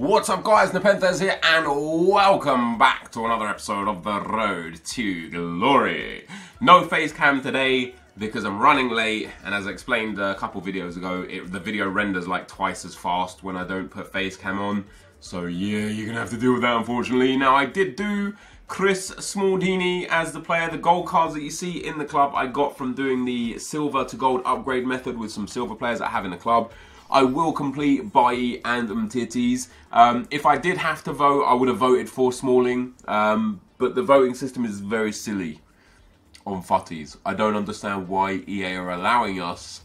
What's up guys, NepentheZ here and welcome back to another episode of The Road to Glory. No face cam today because I'm running late, and as I explained a couple videos ago, the video renders like twice as fast when I don't put face cam on. So yeah, you're gonna have to deal with that unfortunately. Now I did do Chris Smaldini as the player. The gold cards that you see in the club I got from doing the silver to gold upgrade method with some silver players that I have in the club. I will complete Bailly and NepentheZ. If I did have to vote, I would have voted for Smalling, but the voting system is very silly on futties. I don't understand why EA are allowing us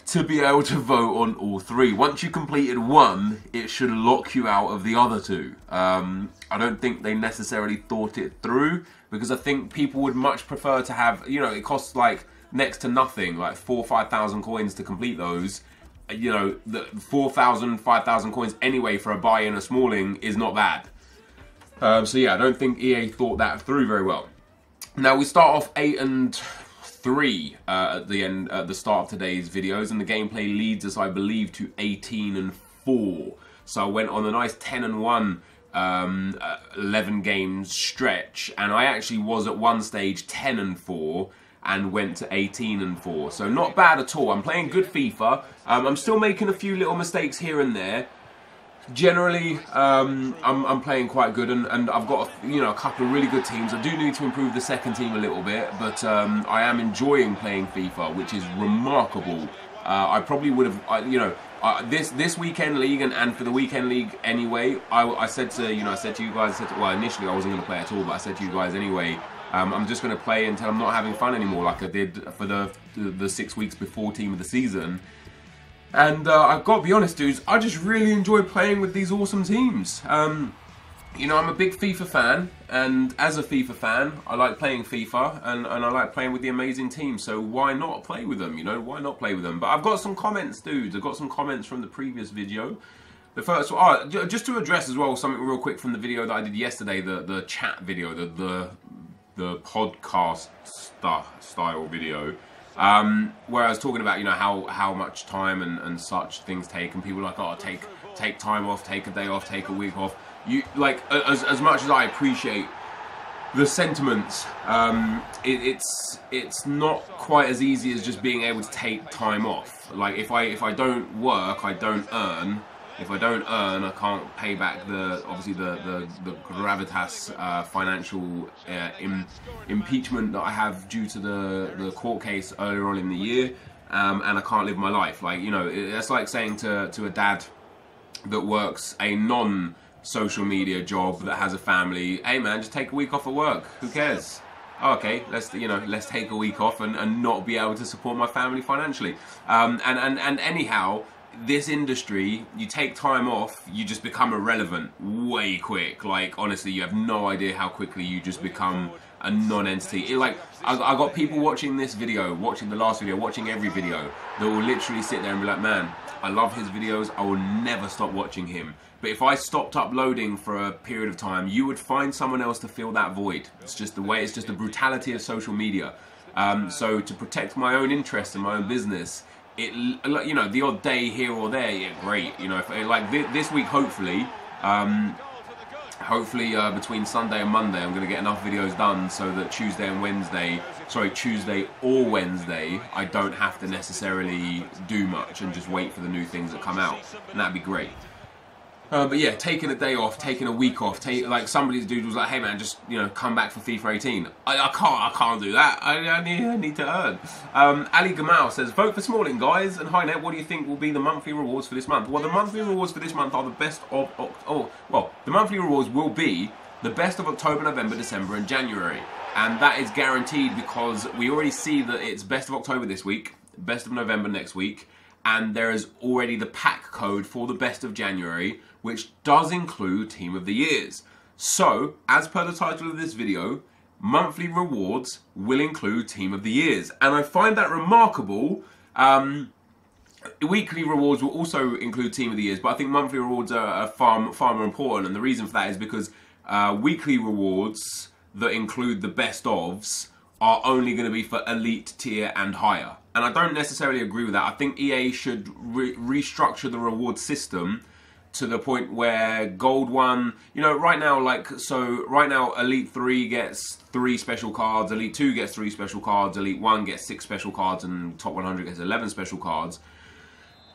to be able to vote on all three. Once you completed one, it should lock you out of the other two. I don't think they necessarily thought it through, because I think people would much prefer to have, you know, it costs like next to nothing, like 4,000 or 5,000 coins to complete those. You know, the 4,000, 5,000 coins anyway for a buy in a Smalling is not bad. So yeah, I don't think EA thought that through very well. Now we start off 8-3 at the end, at the start of today's videos, and the gameplay leads us, I believe, to 18-4. So I went on a nice 10-1 11 games stretch, and I actually was at one stage 10-4. And went to 18-4, so not bad at all. I'm playing good FIFA. I'm still making a few little mistakes here and there. Generally, I'm playing quite good, and I've got a couple of really good teams. I do need to improve the second team a little bit, but I am enjoying playing FIFA, which is remarkable. I probably would have, this weekend league and for the weekend league anyway. I said to you guys, well, initially I wasn't going to play at all, but I said to you guys anyway. I'm just going to play until I'm not having fun anymore, like I did for the 6 weeks before Team of the Season. And I've got to be honest, dudes, I just really enjoy playing with these awesome teams. You know, I'm a big FIFA fan, and as a FIFA fan, I like playing FIFA, and I like playing with the amazing team, so why not play with them, you know? Why not play with them? But I've got some comments, dudes. I've got some comments from the previous video. The first one, just to address as well something real quick from the video that I did yesterday, the chat video, the podcast style video, where I was talking about, you know, how much time and such things take, and people are like, oh, take time off, take a day off, take a week off. You like, as much as I appreciate the sentiments, it's not quite as easy as just being able to take time off. Like if I don't work, I don't earn. If I don't earn, I can't pay back the gravitas financial impeachment that I have due to the court case earlier on in the year, and I can't live my life. Like, you know, that's like saying to a dad that works a non-social media job that has a family, hey man, just take a week off of work. Who cares? Oh, okay, let's take a week off and not be able to support my family financially. And anyhow. This industry, you take time off, you just become irrelevant way quick. Like, honestly, you have no idea how quickly you just become a non-entity. Like, I got people watching this video, watching the last video, watching every video, that will literally sit there and be like, man, I love his videos, I will never stop watching him. But if I stopped uploading for a period of time, you would find someone else to fill that void. It's just the way, it's just the brutality of social media. So to protect my own interests and my own business, you know, the odd day here or there, yeah, great. You know, like this week, hopefully between Sunday and Monday, I'm going to get enough videos done so that Tuesday or Wednesday, I don't have to necessarily do much and just wait for the new things that come out, and that'd be great. But yeah, taking a day off, taking a week off, like somebody's dude was like, hey man, just, you know, come back for FIFA 18. I can't do that. I need to earn. Ali Gamal says, vote for Smalling, guys. And hi Net, what do you think will be the monthly rewards for this month? Well, the monthly rewards for this month are the best of, the monthly rewards will be the best of October, November, December and January. And that is guaranteed because we already see that it's best of October this week, best of November next week, and there is already the pack code for the best of January, which does include Team of the Years. So, as per the title of this video, monthly rewards will include Team of the Years. And I find that remarkable. Weekly rewards will also include Team of the Years, but I think monthly rewards are far more important. And the reason for that is because weekly rewards that include the best ofs are only going to be for elite tier and higher. And I don't necessarily agree with that. I think EA should restructure the reward system to the point where Gold 1, you know, right now, like, so right now Elite 3 gets 3 special cards, Elite 2 gets 3 special cards, Elite 1 gets 6 special cards, and Top 100 gets 11 special cards.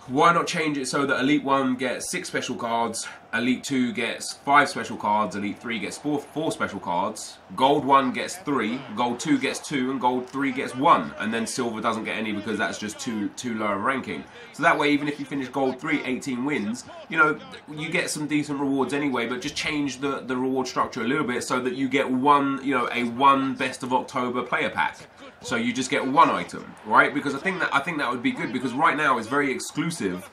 Why not change it so that Elite 1 gets 6 special cards, Elite 2 gets 5 special cards, Elite 3 gets 4 special cards, Gold 1 gets 3, Gold 2 gets 2, and Gold 3 gets 1, and then Silver doesn't get any because that's just too low a ranking. So that way, even if you finish Gold 3, 18 wins, you know, you get some decent rewards anyway, but just change the reward structure a little bit so that you get one, you know, a one Best of October player pack. So you just get 1 item, right? Because I think that would be good, because right now it's very exclusive.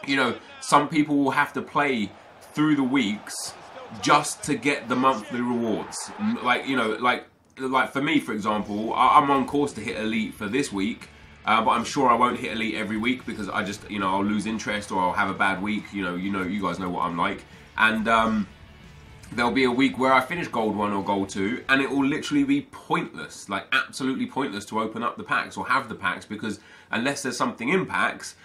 You know, some people will have to play through the weeks just to get the monthly rewards. Like, you know, like for me, for example, I'm on course to hit Elite for this week, but I'm sure I won't hit Elite every week because I just, you know, I'll lose interest or I'll have a bad week. You know, you guys know what I'm like, and there'll be a week where I finish Gold 1 or Gold 2 and it will literally be pointless, like absolutely pointless to open up the packs or have the packs, because unless there's something in packs,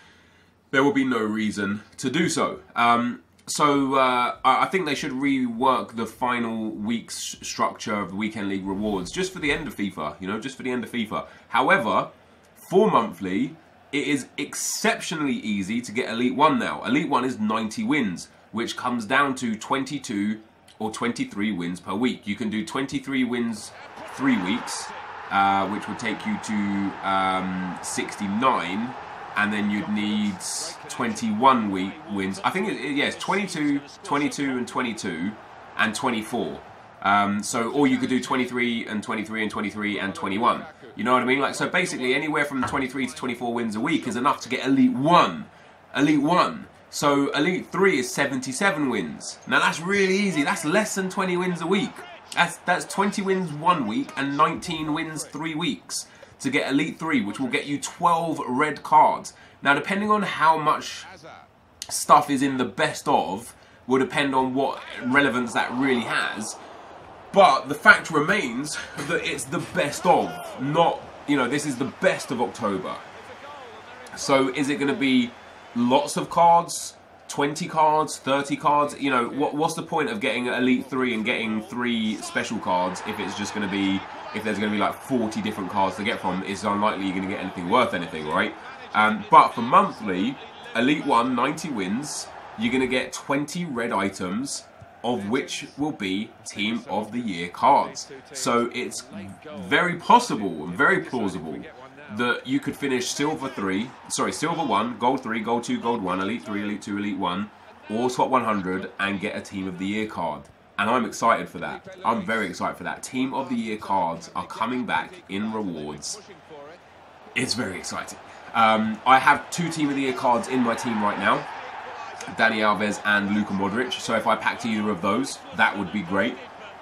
there will be no reason to do so. I think they should rework the final week's structure of the Weekend League rewards just for the end of FIFA, you know, just for the end of FIFA. However, for monthly, it is exceptionally easy to get Elite 1 now. Elite 1 is 90 wins, which comes down to 22 or 23 wins per week. You can do 23 wins 3 weeks, which would take you to 69, and then you'd need 21 wins. I think yes, 22, 22 and 22 and 24. Or you could do 23 and 23 and 23 and 21. You know what I mean? Like, so basically anywhere from 23 to 24 wins a week is enough to get Elite 1. Elite 1. So Elite 3 is 77 wins. Now that's really easy. That's less than 20 wins a week. That's 20 wins 1 week and 19 wins 3 weeks to get Elite 3, which will get you 12 red cards. Now, depending on how much stuff is in the best of, will depend on what relevance that really has. But the fact remains that it's the best of, not, you know, this is the best of October. So is it going to be lots of cards, 20 cards, 30 cards? You know, what's the point of getting Elite 3 and getting 3 special cards if it's just going to be, if there's going to be like 40 different cards to get from? It's unlikely you're going to get anything worth anything, right? But for monthly, Elite 1, 90 wins, you're going to get 20 red items, of which will be Team of the Year cards. So it's very possible and very plausible that you could finish Silver 1, Gold 3, Gold 2, Gold 1, Elite 3, Elite 2, Elite 1, or Top 100 and get a Team of the Year card. And I'm excited for that. I'm very excited for that. Team of the Year cards are coming back in rewards. It's very exciting. I have 2 Team of the Year cards in my team right now, Dani Alves and Luka Modric. So if I packed either of those, that would be great.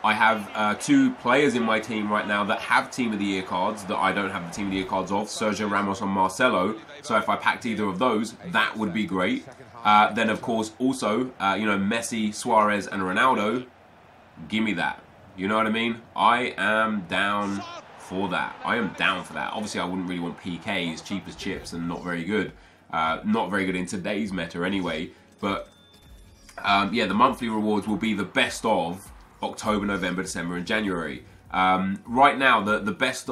I have 2 players in my team right now that have Team of the Year cards that I don't have the Team of the Year cards of, Sergio Ramos and Marcelo. So if I packed either of those, that would be great. Then of course also, you know, Messi, Suarez and Ronaldo. Give me that. You know what I mean? I am down for that. I am down for that. Obviously I wouldn't really want PKs, cheap as chips and not very good. Not very good in today's meta anyway. But yeah, the monthly rewards will be the best of October, November, December and January. Right now, the best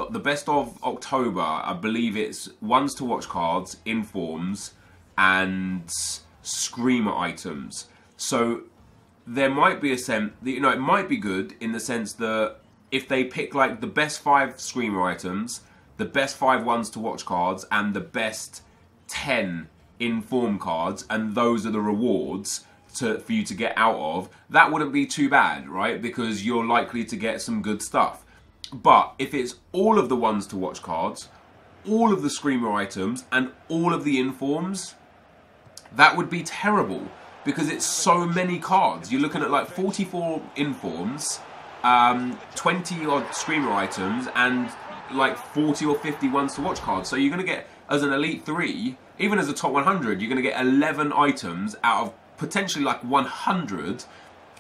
of October, I believe it's ones to watch cards, informs, and screamer items. So there might be you know, it might be good in the sense that if they pick like the best 5 screamer items, the best 5 ones to watch cards, and the best 10 inform cards, and those are the rewards for you to get out of, that wouldn't be too bad, right? Because you're likely to get some good stuff. But if it's all of the ones to watch cards, all of the screamer items, and all of the informs, that would be terrible because it's so many cards. You're looking at like 44 informs, 20 odd screamer items, and like 40 or 50 ones to watch cards. So you're going to get, as an Elite 3, even as a Top 100, you're going to get 11 items out of potentially like 100.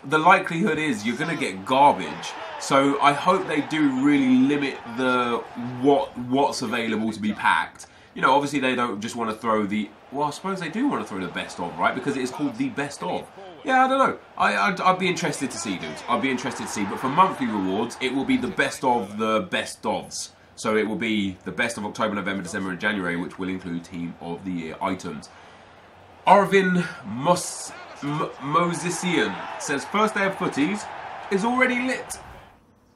The likelihood is you're going to get garbage. So I hope they do really limit the what's available to be packed, you know, obviously they don't just want to throw the, well, I suppose they do want to throw the best of, right? Because it is called the best of. Yeah, I don't know. I'd be interested to see, dudes. I'd be interested to see. But for monthly rewards, it will be the best of the best ofs. So it will be the best of October, November, December, and January, which will include Team of the Year items. Arvin Mosesian says, first day of footies is already lit.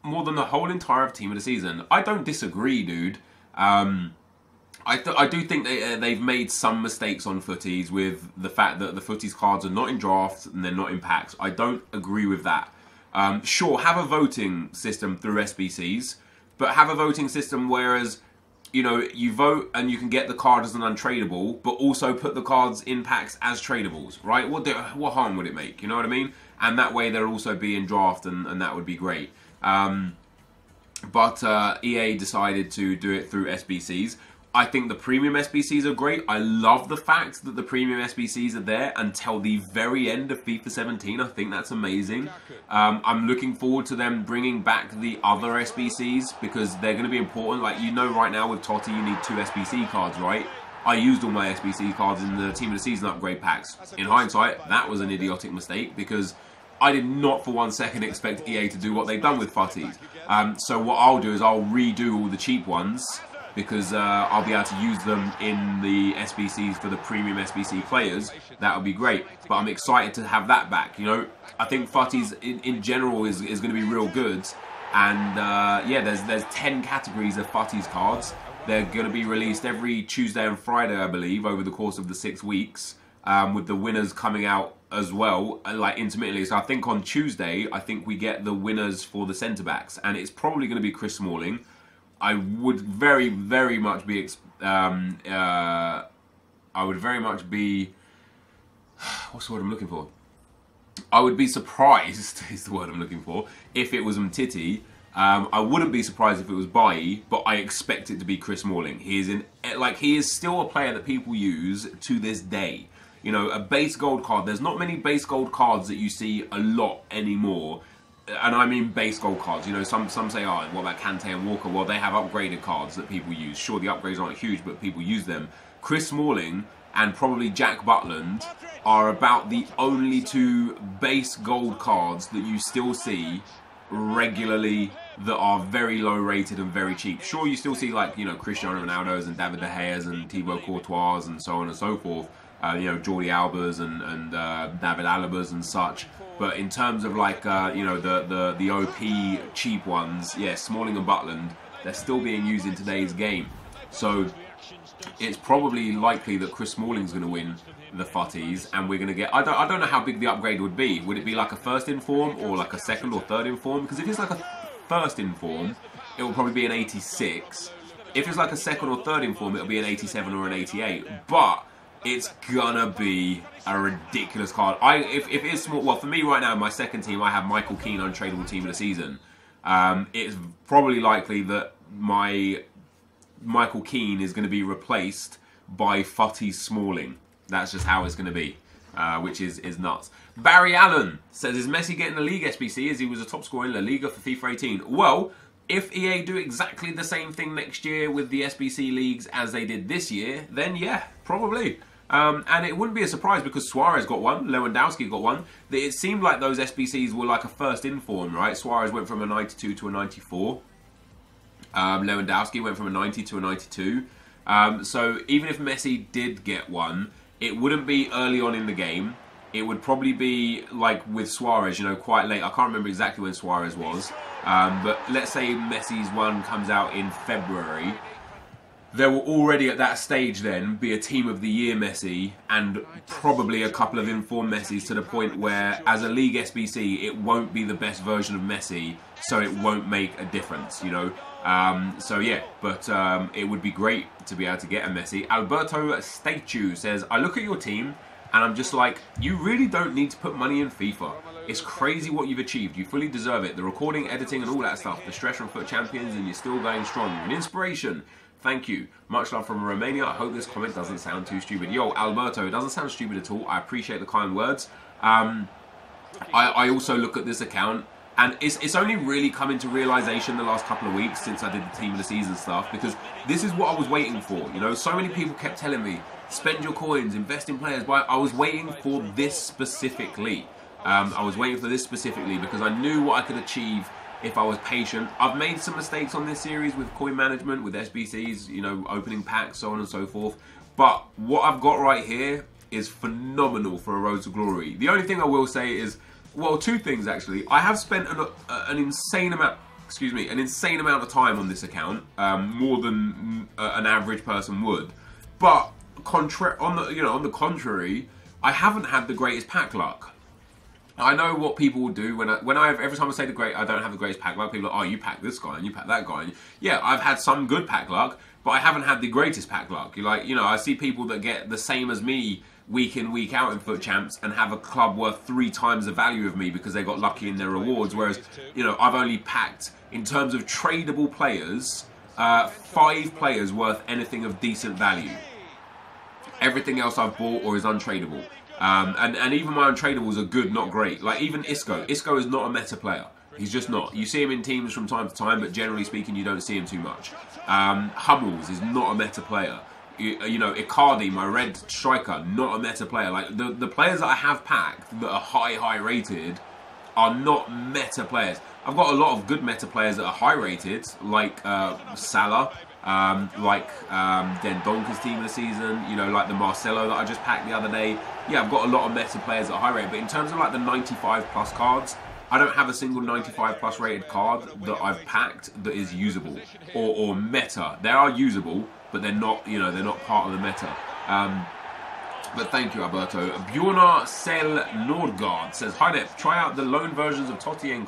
More than the whole entire Team of the Season. I don't disagree, dude. I do think they've made some mistakes on footies with the fact that the footies cards are not in drafts and they're not in packs. I don't agree with that. Sure, have a voting system through SBCs, but have a voting system whereas, you know, you vote and you can get the card as an untradeable, but also put the cards in packs as tradables, right? What harm would it make? You know what I mean? And that way they'll also be in draft, and that would be great. But EA decided to do it through SBCs. I think the premium SBCs are great. I love the fact that the premium SBCs are there until the very end of FIFA 17. I think that's amazing. I'm looking forward to them bringing back the other SBCs because they're going to be important. Like, you know, right now with Totti, you need 2 SBC cards, right? I used all my SBC cards in the Team of the Season upgrade packs. In hindsight, that was an idiotic mistake because I did not for 1 second expect EA to do what they've done with footies. So what I'll do is I'll redo all the cheap ones because I'll be able to use them in the SBCs for the premium SBC players. That would be great. But I'm excited to have that back. You know, I think footies in general is going to be real good. And yeah, there's 10 categories of footies cards. They're going to be released every Tuesday and Friday, I believe, over the course of the 6 weeks. With the winners coming out as well, like intermittently. So I think on Tuesday, I think we get the winners for the centre backs, and it's probably going to be Chris Smalling. I would very, very much be. I would very much be. What's the word I'm looking for? I would be surprised. Is the word I'm looking for. If it was Umtiti. I wouldn't be surprised if it was Bailly, but I expect it to be Chris Smalling. He is still a player that people use to this day. You know, a base gold card. There's not many base gold cards that you see a lot anymore. And I mean base gold cards. You know, some say, oh, what about Kante and Walker? Well, they have upgraded cards that people use. Sure, the upgrades aren't huge, but people use them. Chris Smalling and probably Jack Butland are about the only 2 base gold cards that you still see regularly that are very low rated and very cheap. Sure, you still see, like, you know, Cristiano Ronaldo's and David De Gea's and Thibaut Courtois and so on and so forth. You know, Jordi Alba's and David Alaba's and such. But in terms of, like, you know, the OP cheap ones, yeah, Smalling and Butland, they're still being used in today's game. So it's probably likely that Chris Smalling's going to win the footies, and we're going to get. I don't know how big the upgrade would be. Would it be like a first inform or like a second or third inform? Because if it's like a first inform, it will probably be an 86. If it's like a second or third inform, it'll be an 87 or an 88. But it's gonna be a ridiculous card. If it's small, well, for me right now, in my second team, I have Michael Keane untradeable Team of the Season. It's probably likely that my Michael Keane is going to be replaced by Futty Smalling. That's just how it's going to be, which is nuts. Barry Allen says, is Messi getting the league SBC as he was a top scorer in La Liga for FIFA 18? Well, if EA do exactly the same thing next year with the SBC leagues as they did this year, then yeah, probably. And it wouldn't be a surprise because Suarez got one, Lewandowski got one. It seemed like those SBCs were like a first inform, right? Suarez went from a 92 to a 94. Lewandowski went from a 90 to a 92. So even if Messi did get one, it wouldn't be early on in the game. It would probably be like with Suarez, you know, quite late. I can't remember exactly when Suarez was. But let's say Messi's one comes out in February. There will already at that stage then be a Team of the Year Messi and probably a couple of informed Messis to the point where as a League SBC it won't be the best version of Messi, so it won't make a difference, you know. So yeah, but it would be great to be able to get a Messi. Alberto Statue says, I look at your team and I'm just like, you really don't need to put money in FIFA. It's crazy what you've achieved. You fully deserve it. The recording, editing and all that stuff. The stress from Foot Champions and you're still going strong. You're an inspiration. Thank you. Much love from Romania. I hope this comment doesn't sound too stupid. Yo, Alberto, it doesn't sound stupid at all. I appreciate the kind words. I also look at this account And it's only really come into realization the last couple of weeks since I did the team of the season stuff, because this is what I was waiting for. You know, so many people kept telling me, spend your coins, invest in players. But I was waiting for this specifically. I was waiting for this specifically because I knew what I could achieve if I was patient. I've made some mistakes on this series with coin management, with SBCs, you know, opening packs, so on and so forth. But what I've got right here is phenomenal for a Road to Glory. The only thing I will say is, well, two things actually. I have spent an insane amount, an insane amount of time on this account, more than an average person would. But on the contrary, I haven't had the greatest pack luck. I know what people will do every time I say I don't have the greatest pack luck. People are like, oh, you pack this guy and you pack that guy. And yeah, I've had some good pack luck, but I haven't had the greatest pack luck. I see people that get the same as me week in, week out in FUT Champs and have a club worth 3 times the value of me because they got lucky in their rewards. Whereas, I've only packed, in terms of tradable players, 5 players worth anything of decent value. Everything else I've bought or is untradeable. And even my untradables are good, not great. Like even Isco. Isco is not a meta player. He's just not. You see him in teams from time to time, but generally speaking, you don't see him too much. Hummels is not a meta player. Icardi, my red striker, not a meta player. Like the players that I have packed that are high rated are not meta players. I've got a lot of good meta players that are high rated, like Salah, like Dendonker's team of the season, like the Marcelo that I just packed the other day. Yeah, I've got a lot of meta players that are high rated, but in terms of like the 95 plus cards, I don't have a single 95 plus rated card that I've packed that is usable or meta. They are usable, but they're not, they're not part of the meta. But thank you, Alberto. Bjornar Sel Nordgaard says, hi Nep, try out the loan versions of Totti and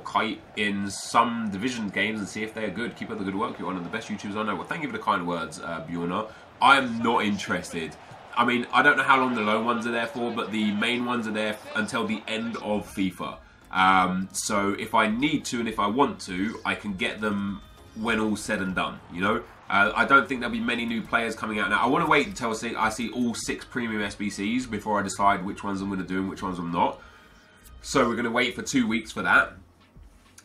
Kite in some division games and see if they are good. Keep up the good work. You're one of the best YouTubers I know. Well, thank you for the kind words, Bjornar. I am not interested. I mean, I don't know how long the loan ones are there for, but the main ones are there until the end of FIFA. So if I need to and if I want to, I can get them when all's said and done, I don't think there'll be many new players coming out now. I want to wait until I see all 6 premium SBCs before I decide which ones I'm going to do and which ones I'm not. So we're going to wait for 2 weeks for that.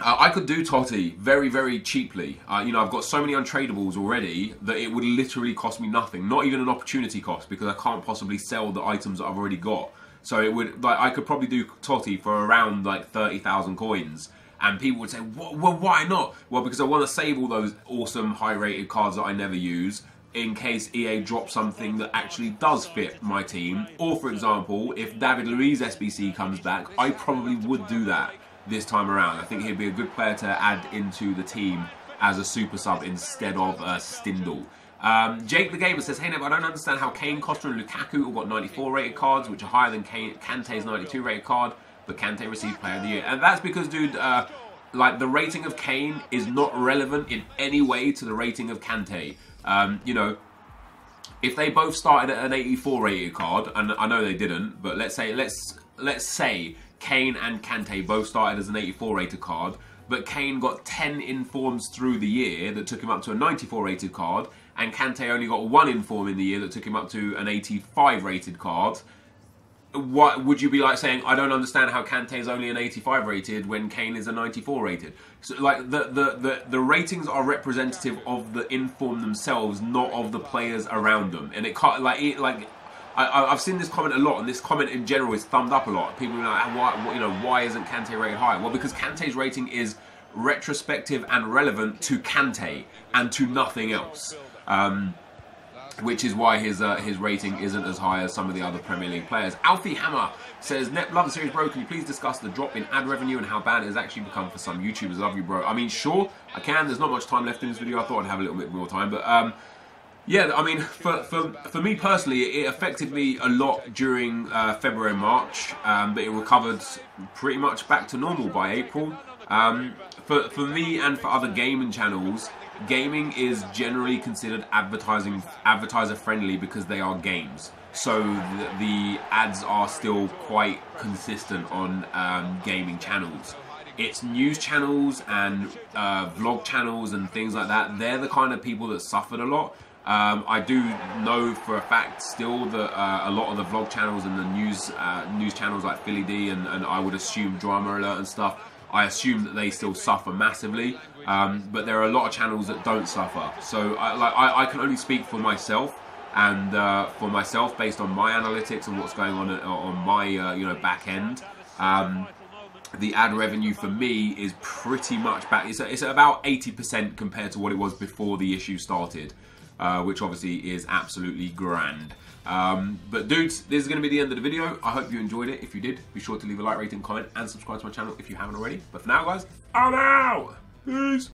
I could do Totti very, very cheaply. I've got so many untradables already that it would literally cost me nothing. Not even an opportunity cost, because I can't possibly sell the items that I've already got. So it would, I could probably do Totti for around like 30,000 coins. And people would say, well, why not? Well, because I want to save all those awesome high-rated cards that I never use in case EA drops something that actually does fit my team. Or, for example, if David Luiz SBC comes back, I probably would do that this time around. I think he'd be a good player to add into the team as a super sub instead of Stindl. Jake the Gamer says, hey Neb, I don't understand how Kane, Costa and Lukaku all got 94 rated cards, which are higher than Kante's 92 rated card, but Kante received Player of the Year. And that's because, dude, like the rating of Kane is not relevant in any way to the rating of Kante. If they both started at an 84 rated card, and I know they didn't, but let's say Kane and Kante both started as an 84 rated card, but Kane got 10 informs through the year that took him up to a 94 rated card, and Kante only got 1 inform in the year that took him up to an 85 rated card. What would you be like saying, I don't understand how Kante is only an 85 rated when Kane is a 94 rated? So like the ratings are representative of the inform themselves, not of the players around them. And it can't I've seen this comment a lot, and this comment in general is thumbed up a lot. People are like, why isn't Kante rated higher? Well, because Kante's rating is retrospective and relevant to Kante and to nothing else. Which is why his rating isn't as high as some of the other Premier League players. Alfie Hammer says, Nep, love the series, bro. Can you please discuss the drop in ad revenue and how bad it has actually become for some YouTubers? Love you, bro. I mean, sure, I can. There's not much time left in this video. I thought I'd have a little bit more time. But, yeah, I mean, for me personally, it affected me a lot during February and March. But it recovered pretty much back to normal by April. For me and for other gaming channels, gaming is generally considered advertiser friendly because they are games. So the ads are still quite consistent on gaming channels. It's news channels and vlog channels and things like that. They're the kind of people that suffered a lot. I do know for a fact still that a lot of the vlog channels and the news channels like Philly D and I would assume Drama Alert and stuff, I assume that they still suffer massively, but there are a lot of channels that don't suffer. So I can only speak for myself, and based on my analytics and what's going on my you know, back end. The ad revenue for me is pretty much back. It's at about 80% compared to what it was before the issue started, which obviously is absolutely grand. But dudes, this is going to be the end of the video. I hope you enjoyed it. If you did, be sure to leave a like, rating, comment, and subscribe to my channel if you haven't already. But for now, guys, I'm out. Peace.